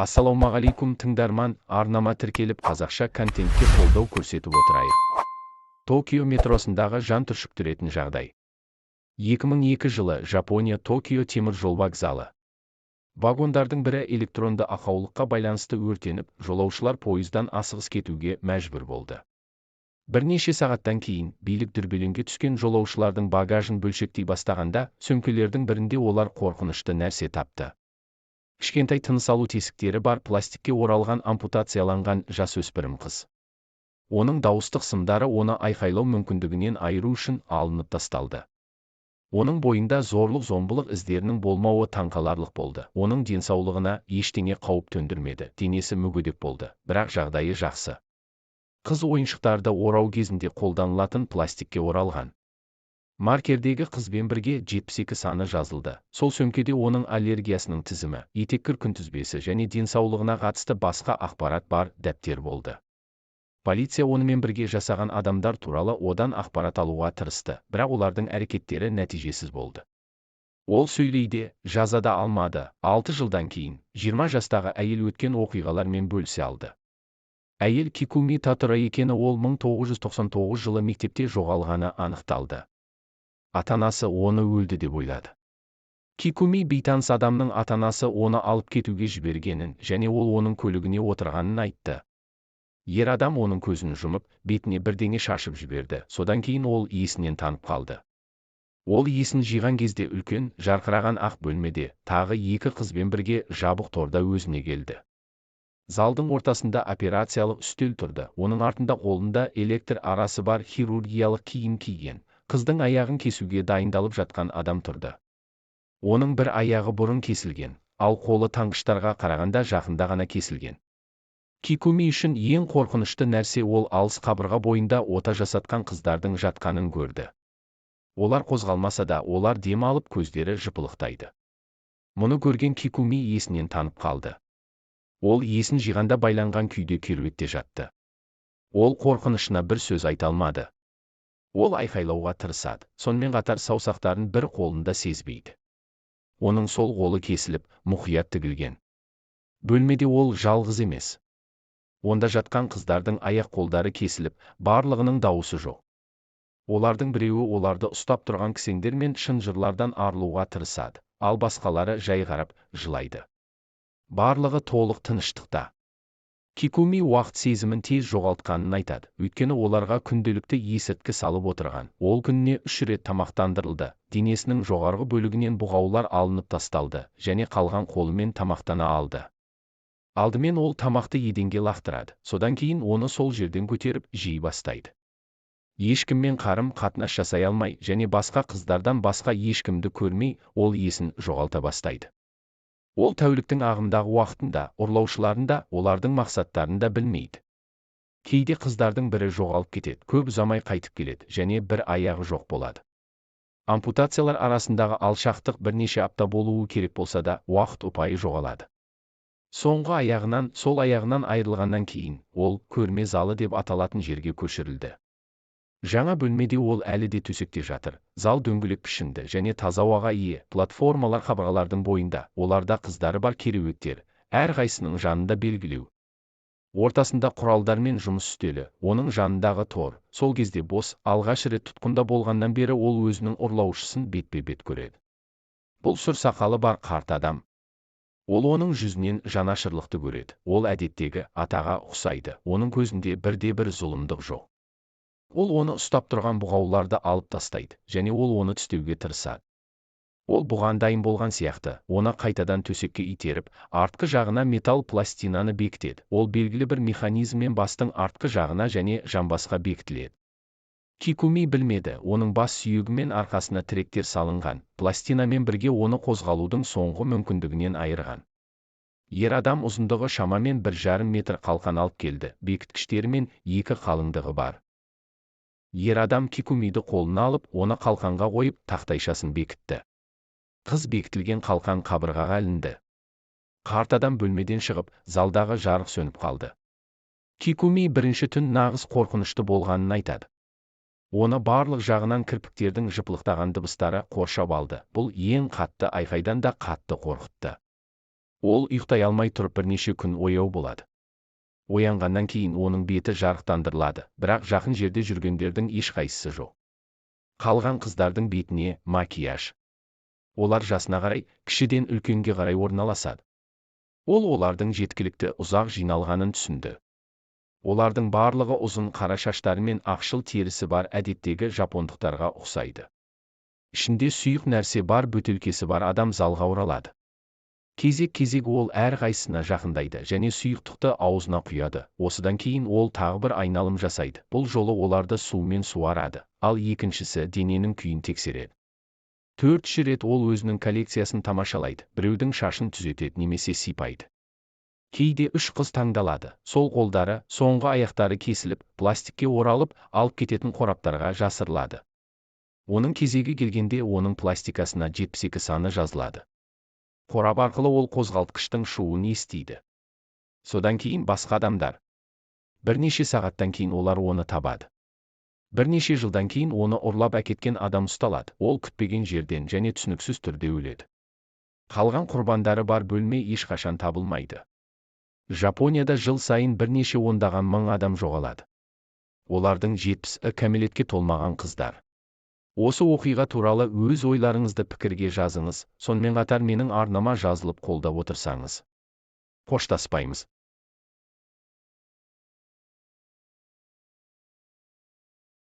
Ассалаумағалейкум тыңдарман, арнама тіркеліп қазақша контентке қолдау көрсетіп отырайық. Токио метросындағы жан түршіктіретін жағдай. 2002 жылы Жапония Токио темір жол вокзалы. Вагондардың бірі электронды ақаулыққа байланысты өртеніп, жолаушылар пойыздан асығыс кетуге мәжбүр болды. Бірнеше сағаттан кейін, билік дүрбелеңге түскен жолаушылардың багажын бөлшектей бастағанда, сөмкелердің бірінде олар қорқынышты нәрсе тапты. Кішкентай тыныс алу тесіктері бар пластикке оралған ампутацияланған жасөспірім қыз. Оның дауыстық сымдары оны айқайлау мүмкіндігінен айыру үшін алынып тасталды. Оның бойында зорлық-зомбылық іздерінің болмауы таңқаларлық болды. Оның денсаулығына ештеңе қауіп төндірмеді. Денесі мүгедек болды, бірақ жағдайы жақсы. Қыз ойыншықтарды орау кезінде қолданылатын пластикке оралған маркердегі қызбен бірге 72 саны жазылды. Сол сөмкеде оның аллергиясының тізімі, етеккір күнтізбесі және денсаулығына қатысты басқа ақпарат бар дәптер болды. Полиция онымен бірге жасаған адамдар туралы одан ақпарат алуға тырысты, бірақ олардың әрекеттері нәтижесіз болды. Ол сөйлейді, жаза да алмады. 6 жылдан кейін, 20 жастағы әйел өткен оқиғалармен бөлісе алды. Әйел Кикуми Татура екені, ол 1999 жылы мектепте жоғалғаны анықталды. Ата-анасы оны өлді деп ойлады. Кикуми бейтаныс адамның ата-анасы оны алып кетуге жібергенін және ол оның көлігіне отырғанын айтты. Ер адам оның көзін жұмып, бетіне бірдеңе шашып жіберді. Содан кейін ол есінен танып қалды. Ол есін жиған кезде үлкен, жарқыраған ақ бөлмеде, тағы екі қызбен бірге жабық торда өзіне келді. Залдың ортасында операциялық үстел тұрды. Оның артында қолында электр арасы бар хирургиялық киім киген, қыздың аяғын кесуге дайындалып жатқан адам тұрды. Оның бір аяғы бұрын кесілген, ал қолы таңғыштарға қарағанда жақында ғана кесілген. Кикуми үшін ең қорқынышты нәрсе ол алыс қабырға бойында ота жасатқан қыздардың жатқанын көрді. Олар қозғалмаса да, олар дем алып көздері жыпылықтайды. Мұны көрген Кикуми есінен танып қалды. Ол есін жиғанда байланған күйде керуетте жатты. Ол қорқынышына бір сөз айта алмады. Ол айқайлауға тырысады, сонымен қатар саусақтарын бір қолында сезбейді. Оның сол қолы кесіліп, мұқият тігілген. Бөлмеде ол жалғыз емес. Онда жатқан қыздардың аяқ-қолдары кесіліп, барлығының дауысы жоқ. Олардың біреуі оларды ұстап тұрған кісендер мен шынжырлардан арылуға тырысады, ал басқалары жай қарап, жылайды. Барлығы толық тыныштықта. Кикуми уақыт сезімін тез жоғалтқанын айтады, өйткені оларға күнделікті есірткі салып отырған. Ол күніне 3 рет тамақтандырылды, денесінің жоғарғы бөлігінен бұғаулар алынып тасталды, және қалған қолымен тамақтана алды. Алдымен ол тамақты еденге лақтырады, содан кейін оны сол жерден көтеріп жей бастайды. Ешкіммен қарым-қатынас жасай алмай және басқа қыздардан басқа ешкімді көрмей, ол есін жоғалта бастайды. Ол тәуліктің ағымдағы уақытында, ұрлаушыларын да, олардың мақсаттарын да білмейді. Кейде қыздардың бірі жоғалып кетеді, көп ұзамай қайтып келеді және бір аяғы жоқ болады. Ампутациялар арасындағы алшақтық бірнеше апта болуы керек болса да, уақыт ұпайы жоғалады. Соңғы аяғынан, сол аяғынан айырылғаннан кейін, ол көрме залы деп аталатын жерге көшірілді. Жаңа бөлмеде ол әлі де төсекте жатыр. Зал дөңгелек пішінді және таза ауаға ие. Платформалар қабырғалардың бойында, оларда қыздары бар кереуеттер, әрқайсының жанында белгілеу. Ортасында құралдар мен жұмыс үстелі, оның жанындағы тор. Сол кезде бос, алғаш рет тұтқында болғаннан бері ол өзінің ұрлаушысын бетпе-бет көреді. Бұл сұр сақалы бар қарт адам. Ол оның жүзінен жанашырлықты көреді. Ол әдеттегі атаға ұқсайды. Оның көзінде бірде-бір зұлымдық жоқ. Ол оны ұстап тұрған бұғауларды алып тастайды, және ол оны тістеуге тырысады. Ол бұған дайын болған сияқты, оны қайтадан төсекке итеріп, артқы жағына металл пластинаны бекітеді. Ол белгілі бір механизммен бастың артқы жағына және жамбасқа бекітіледі. Кикуми білмеді, оның бас сүйегі мен арқасына тіректер салынған, пластинамен бірге оны қозғалудың соңғы мүмкіндігінен айырған. Ер адам ұзындығы шамамен 1,5 метр қалқан алып келді, бекіткіштері мен 2 қалыңдығы бар. Ер адам Кикумиді қолына алып, оны қалқанға қойып, тақтайшасын бекітті. Қыз бекітілген қалқан қабырғаға ілінді. Қарт адам бөлмеден шығып, залдағы жарық сөніп қалды. Кикуми бірінші түн нағыз қорқынышты болғанын айтады. Оны барлық жағынан кірпіктердің жыпылықтаған дыбыстары қоршап алды. Бұл ең қатты айқайдан да қатты қорқытты. Ол ұйықтай алмай тұрып бірнеше күн ояу болады. Оянғаннан кейін оның беті жарықтандырылады, бірақ жақын жерде жүргендердің ешқайсысы жоқ. Қалған қыздардың бетіне макияж. Олар жасына қарай, кішіден үлкенге қарай орналасады. Ол олардың жеткілікті ұзақ жиналғанын түсінді. Олардың барлығы ұзын қара шаштары мен ақшыл терісі бар, әдеттегі жапондықтарға ұқсайды. Ішінде сұйық нәрсе бар, бөтелкесі бар адам залға оралады. Кезек-кезек ол әрқайсысына жақындайды және сұйықтықты аузына құяды. Осыдан кейін ол тағы бір айналым жасайды. Бұл жолы оларды сумен суарады, ал екіншісі дененің күйін тексереді. Төртінші рет ол өзінің коллекциясын тамашалайды. Біреудің шашын түзетеді немесе сипайды. Кейде 3 қыз таңдалады. Сол қолдары, соңғы аяқтары кесіліп, пластикке оралып, алып кететін қораптарға жасырылады. Оның кезегі келгенде оның пластикасына 72 саны жазылады. Қорап арқылы ол қозғалтқыштың шуын естиді. Содан кейін басқа адамдар. Бірнеше сағаттан кейін олар оны табады. Бірнеше жылдан кейін оны ұрлап әкеткен адам ұсталады. Ол күтпеген жерден және түсініксіз түрде өледі. Қалған құрбандары бар бөлме ешқашан табылмайды. Жапонияда жыл сайын бірнеше ондаған мың адам жоғалады. Олардың 70-і кәмелетке толмаған қыздар. Осы оқиға туралы өз ойларыңызды пікірге жазыңыз, сонымен қатар менің арнама жазылып қолдап отырсаңыз. Қоштаспаймыз.